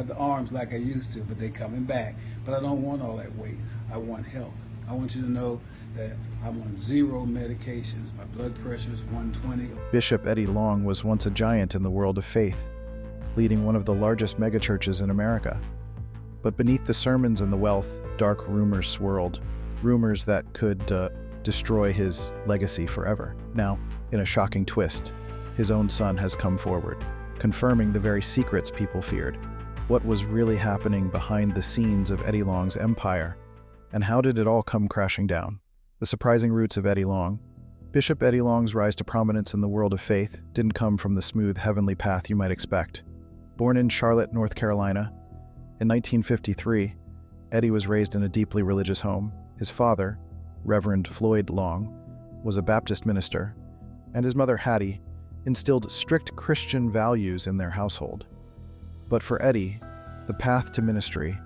have the arms like I used to, but they're coming back. But I don't want all that weight. I want health. I want you to know that I'm on 0 medications. My blood pressure is 120. Bishop Eddie Long was once a giant in the world of faith, leading one of the largest megachurches in America. But beneath the sermons and the wealth, dark rumors swirled, rumors that could destroy his legacy forever. Now, in a shocking twist, his own son has come forward, confirming the very secrets people feared. What was really happening behind the scenes of Eddie Long's empire, and how did it all come crashing down? The surprising roots of Eddie Long. Bishop Eddie Long's rise to prominence in the world of faith didn't come from the smooth heavenly path you might expect. Born in Charlotte, North Carolina, in 1953, Eddie was raised in a deeply religious home. His father, Reverend Floyd Long, was a Baptist minister, and his mother, Hattie, instilled strict Christian values in their household. But for Eddie, the path to ministry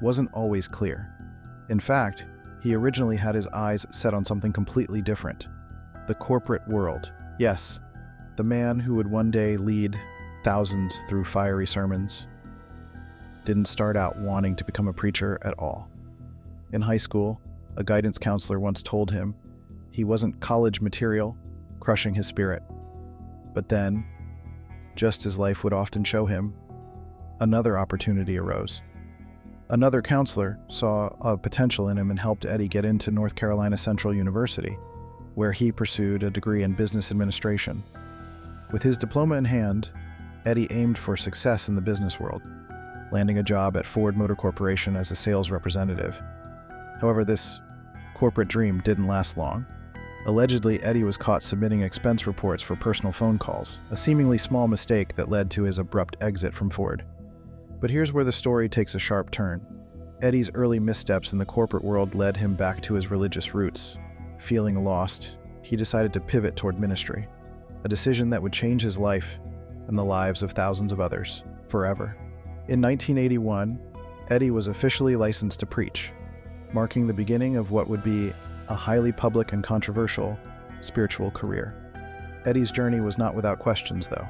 wasn't always clear. In fact, he originally had his eyes set on something completely different: the corporate world. Yes, the man who would one day lead thousands through fiery sermons didn't start out wanting to become a preacher at all. In high school, a guidance counselor once told him he wasn't college material, crushing his spirit. But then, just as life would often show him, another opportunity arose. Another counselor saw a potential in him and helped Eddie get into North Carolina Central University, where he pursued a degree in business administration. With his diploma in hand, Eddie aimed for success in the business world, landing a job at Ford Motor Corporation as a sales representative. However, this corporate dream didn't last long. Allegedly, Eddie was caught submitting expense reports for personal phone calls, a seemingly small mistake that led to his abrupt exit from Ford. But here's where the story takes a sharp turn. Eddie's early missteps in the corporate world led him back to his religious roots. Feeling lost, he decided to pivot toward ministry, a decision that would change his life and the lives of thousands of others forever. In 1981, Eddie was officially licensed to preach, marking the beginning of what would be a highly public and controversial spiritual career. Eddie's journey was not without questions, though.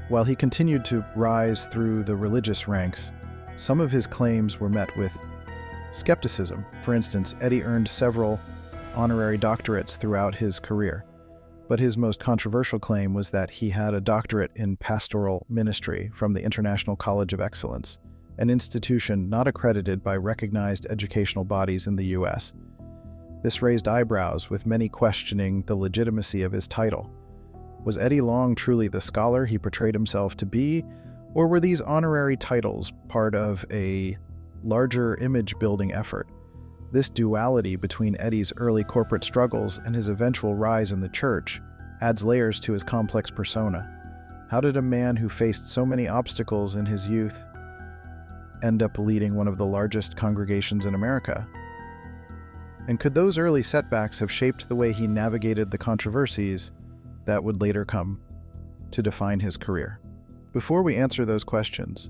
While he continued to rise through the religious ranks, some of his claims were met with skepticism. For instance, Eddie earned several honorary doctorates throughout his career, but his most controversial claim was that he had a doctorate in pastoral ministry from the International College of Excellence, an institution not accredited by recognized educational bodies in the U.S. This raised eyebrows, with many questioning the legitimacy of his title. Was Eddie Long truly the scholar he portrayed himself to be, or were these honorary titles part of a larger image-building effort? This duality between Eddie's early corporate struggles and his eventual rise in the church adds layers to his complex persona. How did a man who faced so many obstacles in his youth end up leading one of the largest congregations in America? And could those early setbacks have shaped the way he navigated the controversies that would later come to define his career? Before we answer those questions,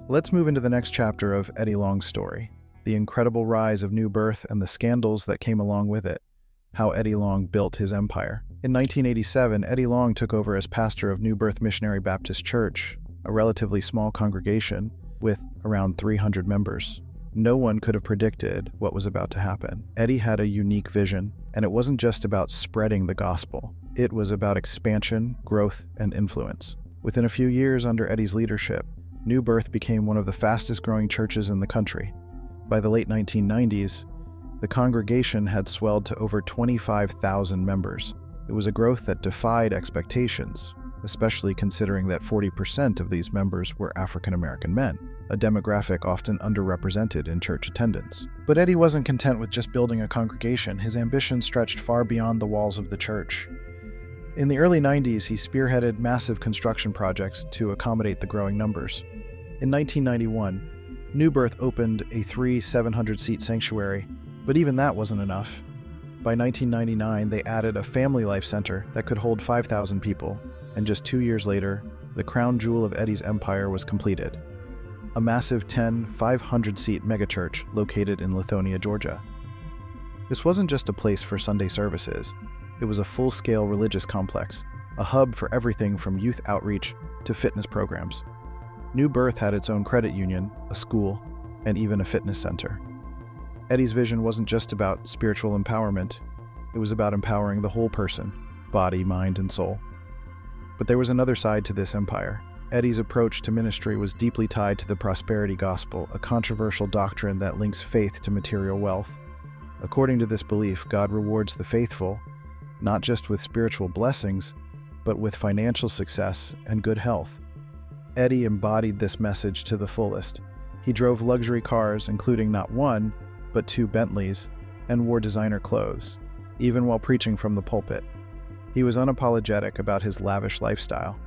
let's move into the next chapter of Eddie Long's story, the incredible rise of New Birth and the scandals that came along with it, how Eddie Long built his empire. In 1987, Eddie Long took over as pastor of New Birth Missionary Baptist Church, a relatively small congregation with around 300 members. No one could have predicted what was about to happen. Eddie had a unique vision, and it wasn't just about spreading the gospel. It was about expansion, growth, and influence. Within a few years under Eddie's leadership, New Birth became one of the fastest-growing churches in the country. By the late 1990s, the congregation had swelled to over 25,000 members. It was a growth that defied expectations, especially considering that 40% of these members were African American men, a demographic often underrepresented in church attendance. But Eddie wasn't content with just building a congregation. His ambition stretched far beyond the walls of the church. In the early 90s, he spearheaded massive construction projects to accommodate the growing numbers. In 1991, New Birth opened a 700-seat sanctuary, but even that wasn't enough. By 1999, they added a family life center that could hold 5,000 people, and just 2 years later, the crown jewel of Eddie's empire was completed: a massive 500-seat megachurch located in Lithonia, Georgia. This wasn't just a place for Sunday services. It was a full-scale religious complex, a hub for everything from youth outreach to fitness programs. New Birth had its own credit union, a school, and even a fitness center. Eddie's vision wasn't just about spiritual empowerment, it was about empowering the whole person, body, mind, and soul. But there was another side to this empire. Eddie's approach to ministry was deeply tied to the prosperity gospel, a controversial doctrine that links faith to material wealth. According to this belief, God rewards the faithful, not just with spiritual blessings, but with financial success and good health. Eddie embodied this message to the fullest. He drove luxury cars, including not one, but 2 Bentleys, and wore designer clothes, even while preaching from the pulpit. He was unapologetic about his lavish lifestyle,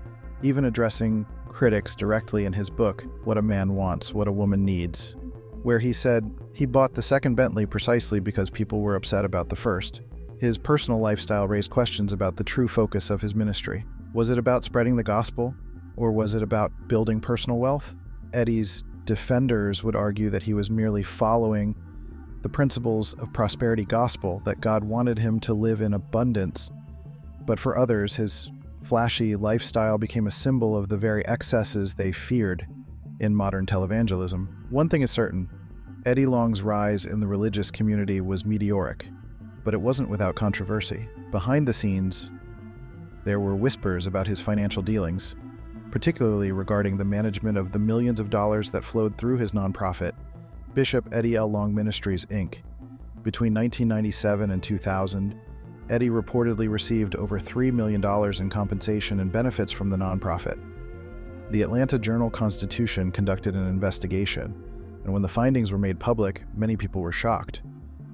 even addressing critics directly in his book, What a Man Wants, What a Woman Needs, where he said he bought the second Bentley precisely because people were upset about the first. His personal lifestyle raised questions about the true focus of his ministry. Was it about spreading the gospel, or was it about building personal wealth? Eddie's defenders would argue that he was merely following the principles of prosperity gospel, that God wanted him to live in abundance. But for others, his flashy lifestyle became a symbol of the very excesses they feared in modern televangelism. One thing is certain, Eddie Long's rise in the religious community was meteoric, but it wasn't without controversy. Behind the scenes, there were whispers about his financial dealings, particularly regarding the management of the millions of dollars that flowed through his nonprofit, Bishop Eddie L. Long Ministries, Inc. Between 1997 and 2000, Eddie reportedly received over $3 million in compensation and benefits from the nonprofit. The Atlanta Journal-Constitution conducted an investigation, and when the findings were made public, many people were shocked.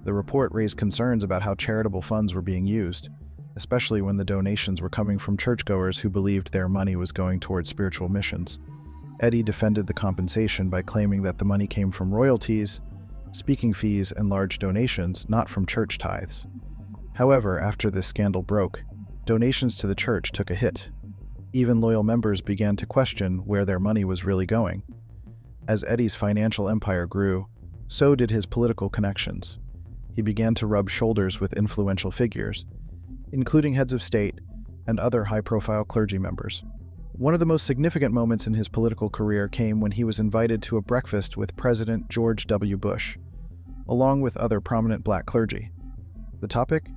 The report raised concerns about how charitable funds were being used, especially when the donations were coming from churchgoers who believed their money was going towards spiritual missions. Eddie defended the compensation by claiming that the money came from royalties, speaking fees, and large donations, not from church tithes. However, after this scandal broke, donations to the church took a hit. Even loyal members began to question where their money was really going. As Eddie's financial empire grew, so did his political connections. He began to rub shoulders with influential figures, including heads of state and other high-profile clergy members. One of the most significant moments in his political career came when he was invited to a breakfast with President George W. Bush, along with other prominent black clergy. The topic?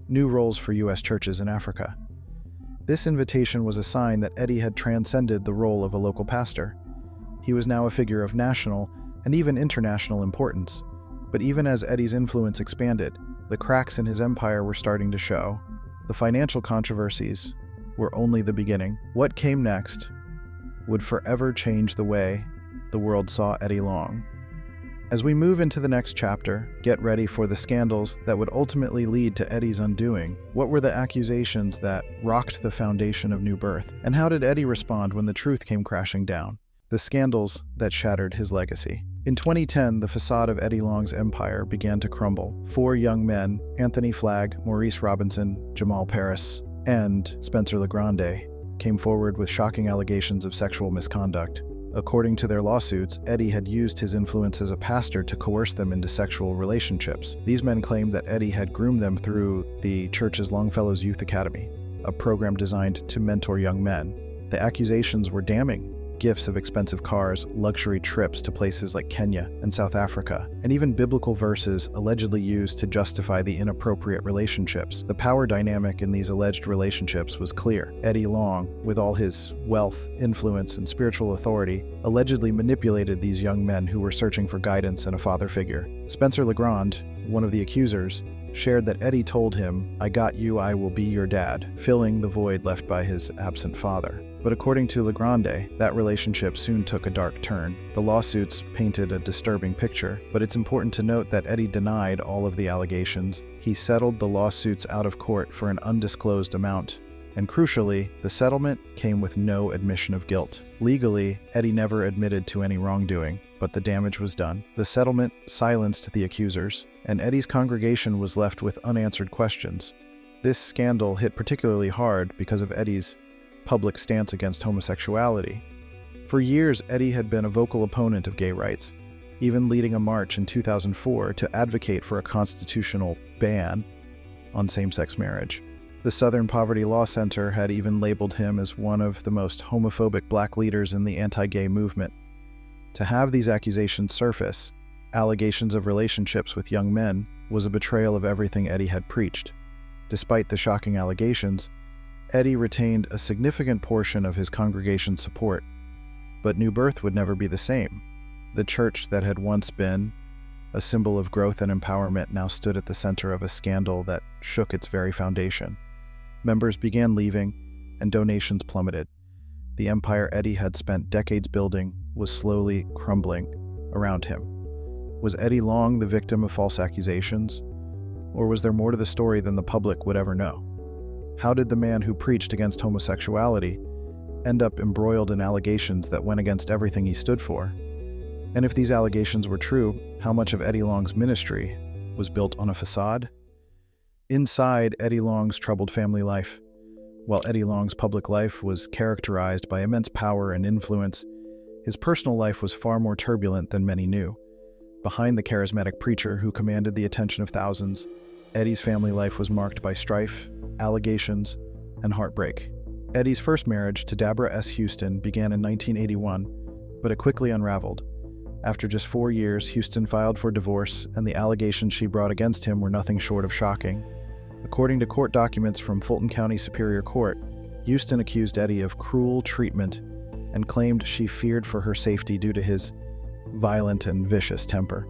New roles for U.S. churches in Africa. This invitation was a sign that Eddie had transcended the role of a local pastor. He was now a figure of national and even international importance. But even as Eddie's influence expanded, the cracks in his empire were starting to show. The financial controversies were only the beginning. What came next would forever change the way the world saw Eddie Long. As we move into the next chapter, get ready for the scandals that would ultimately lead to Eddie's undoing. What were the accusations that rocked the foundation of New Birth? And how did Eddie respond when the truth came crashing down? The scandals that shattered his legacy. In 2010, the facade of Eddie Long's empire began to crumble. 4 young men, Anthony Flagg, Maurice Robinson, Jamal Paris, and Spencer LeGrande, came forward with shocking allegations of sexual misconduct. According to their lawsuits, Eddie had used his influence as a pastor to coerce them into sexual relationships. These men claimed that Eddie had groomed them through the church's Longfellows Youth Academy, a program designed to mentor young men. The accusations were damning. Gifts of expensive cars, luxury trips to places like Kenya and South Africa, and even biblical verses allegedly used to justify the inappropriate relationships. The power dynamic in these alleged relationships was clear. Eddie Long, with all his wealth, influence, and spiritual authority, allegedly manipulated these young men who were searching for guidance and a father figure. Spencer LeGrande, one of the accusers, shared that Eddie told him, "I got you, I will be your dad," filling the void left by his absent father. But according to LeGrande, that relationship soon took a dark turn. The lawsuits painted a disturbing picture, but it's important to note that Eddie denied all of the allegations. He settled the lawsuits out of court for an undisclosed amount. And crucially, the settlement came with no admission of guilt. Legally, Eddie never admitted to any wrongdoing, but the damage was done. The settlement silenced the accusers, and Eddie's congregation was left with unanswered questions. This scandal hit particularly hard because of Eddie's public stance against homosexuality. For years, Eddie had been a vocal opponent of gay rights, even leading a march in 2004 to advocate for a constitutional ban on same-sex marriage. The Southern Poverty Law Center had even labeled him as one of the most homophobic black leaders in the anti-gay movement. To have these accusations surface, allegations of relationships with young men, was a betrayal of everything Eddie had preached. Despite the shocking allegations, Eddie retained a significant portion of his congregation's support. But New Birth would never be the same. The church that had once been a symbol of growth and empowerment now stood at the center of a scandal that shook its very foundation. Members began leaving, and donations plummeted. The empire Eddie had spent decades building was slowly crumbling around him. Was Eddie Long the victim of false accusations? Or was there more to the story than the public would ever know? How did the man who preached against homosexuality end up embroiled in allegations that went against everything he stood for? And if these allegations were true, how much of Eddie Long's ministry was built on a facade? Inside Eddie Long's troubled family life, while Eddie Long's public life was characterized by immense power and influence, his personal life was far more turbulent than many knew. Behind the charismatic preacher who commanded the attention of thousands, Eddie's family life was marked by strife, allegations, and heartbreak. Eddie's first marriage to Deborah S. Houston began in 1981, but it quickly unraveled. After just 4 years, Houston filed for divorce, and the allegations she brought against him were nothing short of shocking. According to court documents from Fulton County Superior Court, Houston accused Eddie of cruel treatment and claimed she feared for her safety due to his violent and vicious temper.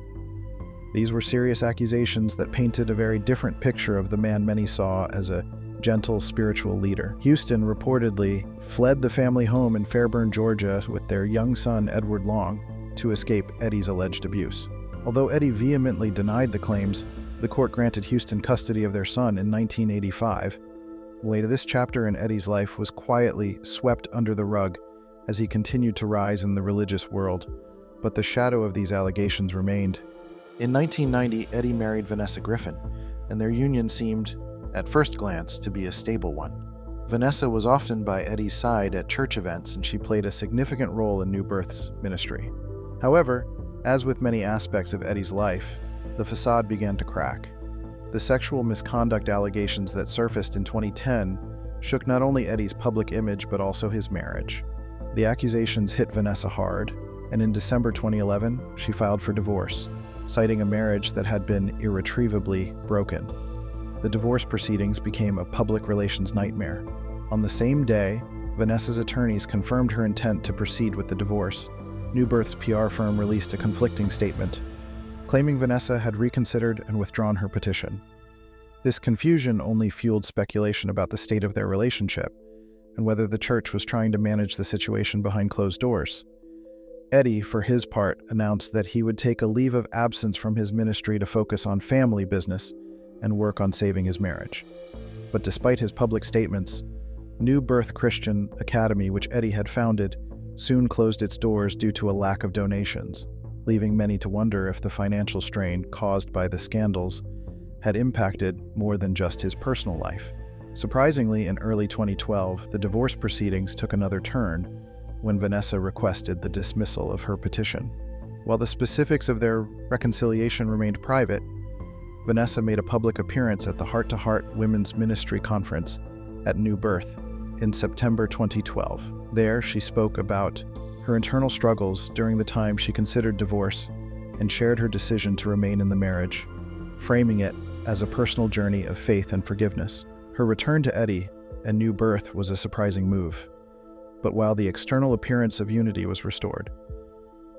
These were serious accusations that painted a very different picture of the man many saw as a gentle spiritual leader. Houston reportedly fled the family home in Fairburn, Georgia, with their young son, Edward Long, to escape Eddie's alleged abuse. Although Eddie vehemently denied the claims, the court granted Houston custody of their son in 1985. Later, this chapter in Eddie's life was quietly swept under the rug as he continued to rise in the religious world, but the shadow of these allegations remained. In 1990, Eddie married Vanessa Griffin, and their union seemed, at first glance, to be a stable one. Vanessa was often by Eddie's side at church events, and she played a significant role in New Birth's ministry. However, as with many aspects of Eddie's life, the facade began to crack. The sexual misconduct allegations that surfaced in 2010 shook not only Eddie's public image but also his marriage. The accusations hit Vanessa hard, and in December 2011, she filed for divorce, citing a marriage that had been irretrievably broken. The divorce proceedings became a public relations nightmare. On the same day, Vanessa's attorneys confirmed her intent to proceed with the divorce. New Birth's PR firm released a conflicting statement, claiming Vanessa had reconsidered and withdrawn her petition. This confusion only fueled speculation about the state of their relationship and whether the church was trying to manage the situation behind closed doors. Eddie, for his part, announced that he would take a leave of absence from his ministry to focus on family business and work on saving his marriage. But despite his public statements, New Birth Christian Academy, which Eddie had founded, soon closed its doors due to a lack of donations, leaving many to wonder if the financial strain caused by the scandals had impacted more than just his personal life. Surprisingly, in early 2012, the divorce proceedings took another turn when Vanessa requested the dismissal of her petition. While the specifics of their reconciliation remained private, Vanessa made a public appearance at the Heart to Heart Women's Ministry Conference at New Birth in September 2012. There, she spoke about her internal struggles during the time she considered divorce and shared her decision to remain in the marriage, framing it as a personal journey of faith and forgiveness. Her return to Eddie and New Birth was a surprising move. But while the external appearance of unity was restored,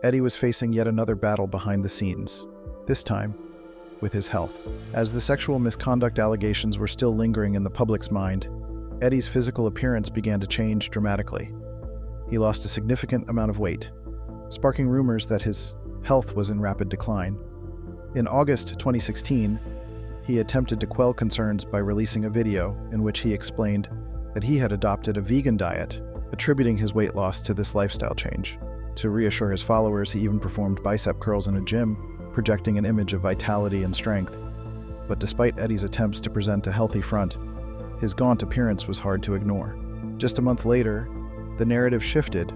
Eddie was facing yet another battle behind the scenes, this time with his health. As the sexual misconduct allegations were still lingering in the public's mind, Eddie's physical appearance began to change dramatically. He lost a significant amount of weight, sparking rumors that his health was in rapid decline. In August 2016, he attempted to quell concerns by releasing a video in which he explained that he had adopted a vegan diet, attributing his weight loss to this lifestyle change. To reassure his followers, he even performed bicep curls in a gym, projecting an image of vitality and strength. But despite Eddie's attempts to present a healthy front, his gaunt appearance was hard to ignore. Just a month later, the narrative shifted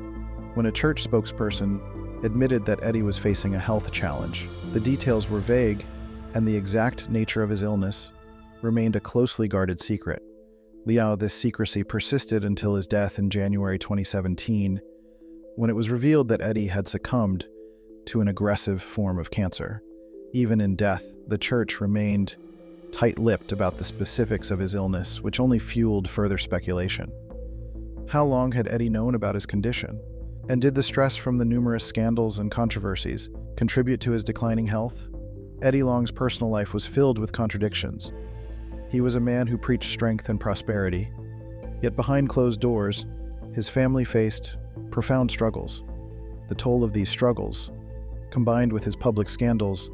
when a church spokesperson admitted that Eddie was facing a health challenge. The details were vague, and the exact nature of his illness remained a closely guarded secret. This secrecy persisted until his death in January 2017, when it was revealed that Eddie had succumbed to an aggressive form of cancer. Even in death, the church remained tight-lipped about the specifics of his illness, which only fueled further speculation. How long had Eddie known about his condition? And did the stress from the numerous scandals and controversies contribute to his declining health? Eddie Long's personal life was filled with contradictions. He was a man who preached strength and prosperity, yet behind closed doors, his family faced profound struggles. The toll of these struggles, combined with his public scandals,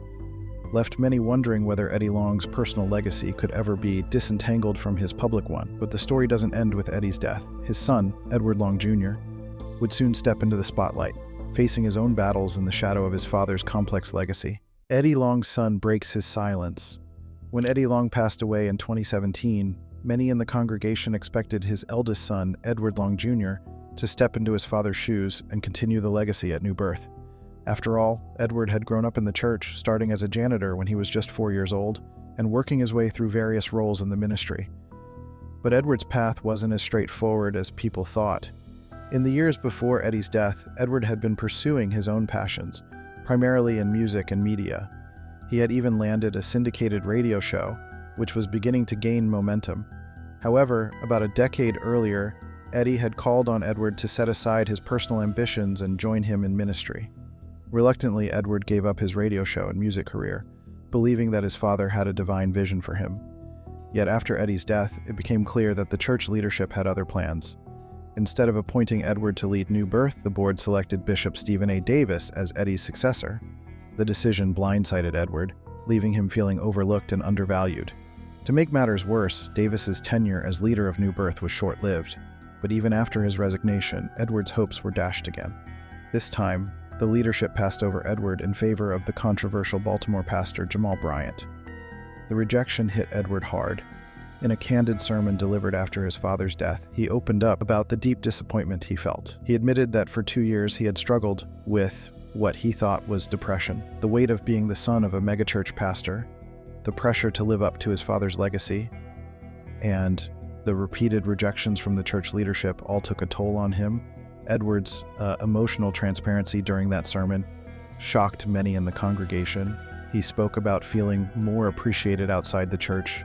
left many wondering whether Eddie Long's personal legacy could ever be disentangled from his public one. But the story doesn't end with Eddie's death. His son, Edward Long Jr., would soon step into the spotlight, facing his own battles in the shadow of his father's complex legacy. Eddie Long's son breaks his silence. When Eddie Long passed away in 2017, many in the congregation expected his eldest son, Edward Long Jr., to step into his father's shoes and continue the legacy at New Birth. After all, Edward had grown up in the church, starting as a janitor when he was just 4 years old, and working his way through various roles in the ministry. But Edward's path wasn't as straightforward as people thought. In the years before Eddie's death, Edward had been pursuing his own passions, primarily in music and media. He had even landed a syndicated radio show, which was beginning to gain momentum. However, about a decade earlier, Eddie had called on Edward to set aside his personal ambitions and join him in ministry. Reluctantly, Edward gave up his radio show and music career, believing that his father had a divine vision for him. Yet after Eddie's death, it became clear that the church leadership had other plans. Instead of appointing Edward to lead New Birth, the board selected Bishop Stephen A. Davis as Eddie's successor. The decision blindsided Edward, leaving him feeling overlooked and undervalued. To make matters worse, Davis's tenure as leader of New Birth was short-lived. But even after his resignation, Edward's hopes were dashed again. This time, the leadership passed over Edward in favor of the controversial Baltimore pastor Jamal Bryant. The rejection hit Edward hard. In a candid sermon delivered after his father's death, he opened up about the deep disappointment he felt. He admitted that for 2 years he had struggled with what he thought was depression, the weight of being the son of a megachurch pastor, the pressure to live up to his father's legacy, and the repeated rejections from the church leadership all took a toll on him. Edward's emotional transparency during that sermon shocked many in the congregation. He spoke about feeling more appreciated outside the church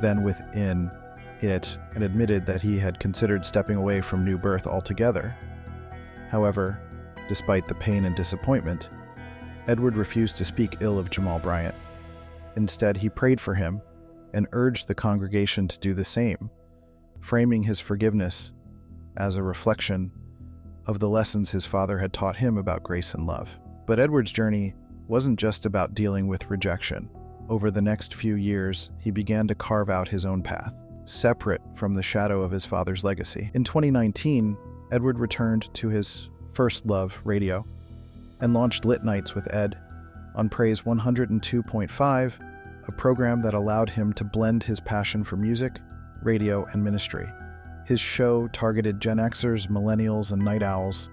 than within it, and admitted that he had considered stepping away from New Birth altogether. However, despite the pain and disappointment, Edward refused to speak ill of Jamal Bryant. Instead, he prayed for him and urged the congregation to do the same, framing his forgiveness as a reflection of the lessons his father had taught him about grace and love. But Edward's journey wasn't just about dealing with rejection. Over the next few years, he began to carve out his own path, separate from the shadow of his father's legacy. In 2019, Edward returned to his first love, radio, and launched Lit Nights with Ed on Praise 102.5, a program that allowed him to blend his passion for music, radio, and ministry. His show targeted Gen Xers, millennials, and night owls,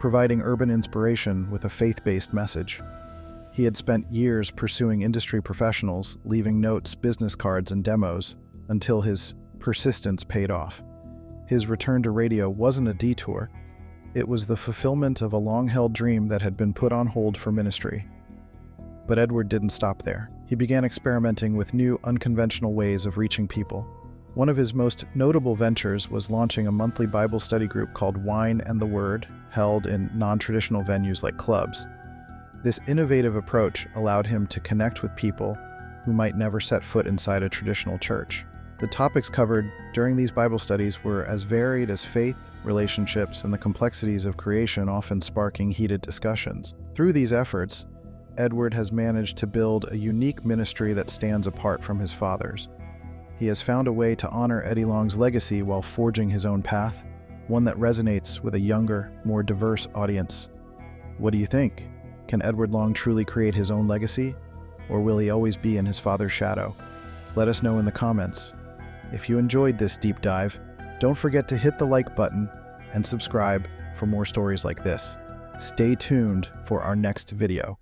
providing urban inspiration with a faith-based message. He had spent years pursuing industry professionals, leaving notes, business cards, and demos until his persistence paid off. His return to radio wasn't a detour. It was the fulfillment of a long-held dream that had been put on hold for ministry. But Edward didn't stop there. He began experimenting with new, unconventional ways of reaching people. One of his most notable ventures was launching a monthly Bible study group called Wine and the Word, held in non-traditional venues like clubs. This innovative approach allowed him to connect with people who might never set foot inside a traditional church. The topics covered during these Bible studies were as varied as faith, relationships, and the complexities of creation, often sparking heated discussions. Through these efforts, Edward has managed to build a unique ministry that stands apart from his father's. He has found a way to honor Eddie Long's legacy while forging his own path, one that resonates with a younger, more diverse audience. What do you think? Can Edward Long truly create his own legacy, or will he always be in his father's shadow? Let us know in the comments. If you enjoyed this deep dive, don't forget to hit the like button and subscribe for more stories like this. Stay tuned for our next video.